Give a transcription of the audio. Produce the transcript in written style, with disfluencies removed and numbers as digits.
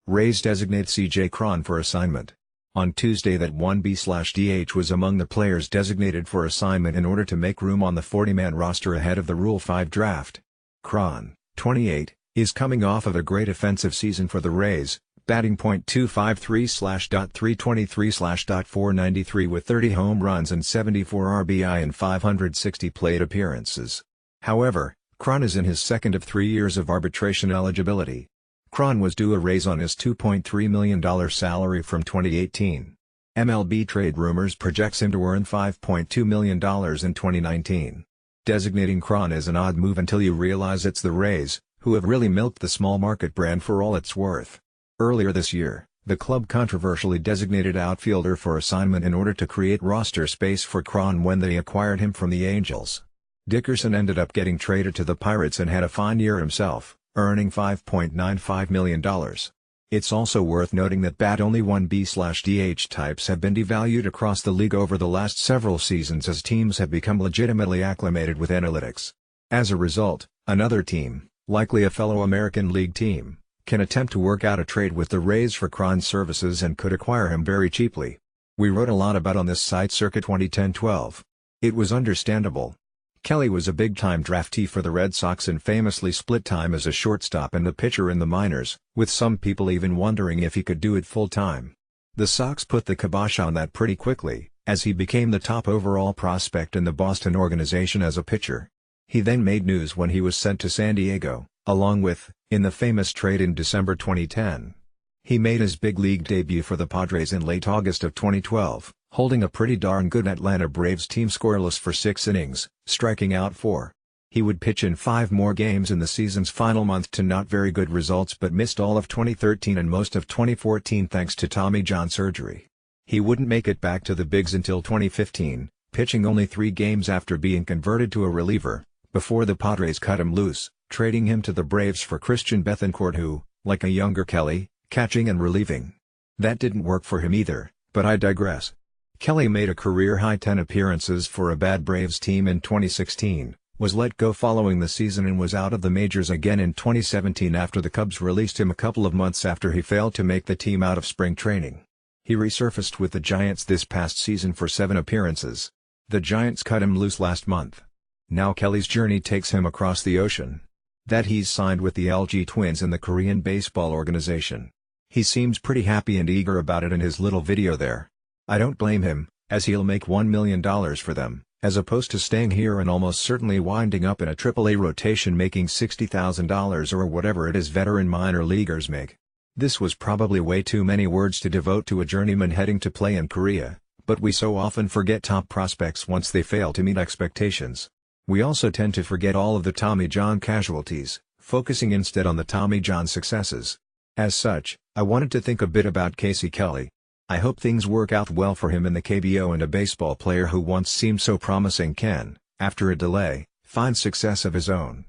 Rays designate C.J. Cron for assignment. On Tuesday that 1B/DH was among the players designated for assignment in order to make room on the 40-man roster ahead of the Rule 5 draft. Cron, 28, is coming off of a great offensive season for the Rays, batting .253/.323/.493 with 30 home runs and 74 RBI in 560 plate appearances. However, Cron is in his second of 3 years of arbitration eligibility. Cron was due a raise on his $2.3 million salary from 2018. MLB Trade Rumors projects him to earn $5.2 million in 2019. Designating Cron is an odd move until you realize it's the Rays, who have really milked the small market brand for all it's worth. Earlier this year, the club controversially designated outfielder for assignment in order to create roster space for Cron when they acquired him from the Angels. Dickerson ended up getting traded to the Pirates and had a fine year himself, earning $5.95 million. It's also worth noting that bat-only 1B/DH types have been devalued across the league over the last several seasons as teams have become legitimately acclimated with analytics. As a result, another team, likely a fellow American League team, can attempt to work out a trade with the Rays for Cron's services and could acquire him very cheaply. We wrote a lot about on this site circa 2010-12. It was understandable. Kelly was a big-time draftee for the Red Sox and famously split time as a shortstop and a pitcher in the minors, with some people even wondering if he could do it full-time. The Sox put the kibosh on that pretty quickly, as he became the top overall prospect in the Boston organization as a pitcher. He then made news when he was sent to San Diego, along with, in the famous trade in December 2010. He made his big league debut for the Padres in late August of 2012. Holding a pretty darn good Atlanta Braves team scoreless for 6 innings, striking out 4. He would pitch in 5 more games in the season's final month to not very good results but missed all of 2013 and most of 2014 thanks to Tommy John surgery. He wouldn't make it back to the bigs until 2015, pitching only 3 games after being converted to a reliever, before the Padres cut him loose, trading him to the Braves for Christian Bethancourt who, like a younger Kelly, catching and relieving. That didn't work for him either, but I digress. Kelly made a career-high 10 appearances for a bad Braves team in 2016, was let go following the season and was out of the majors again in 2017 after the Cubs released him a couple of months after he failed to make the team out of spring training. He resurfaced with the Giants this past season for 7 appearances. The Giants cut him loose last month. Now Kelly's journey takes him across the ocean. That he's signed with the LG Twins in the Korean baseball organization. He seems pretty happy and eager about it in his little video there. I don't blame him, as he'll make $1 million for them, as opposed to staying here and almost certainly winding up in a AAA rotation making $60,000 or whatever it is veteran minor leaguers make. This was probably way too many words to devote to a journeyman heading to play in Korea, but we so often forget top prospects once they fail to meet expectations. We also tend to forget all of the Tommy John casualties, focusing instead on the Tommy John successes. As such, I wanted to think a bit about Casey Kelly. I hope things work out well for him in the KBO and a baseball player who once seemed so promising can, after a delay, find success of his own.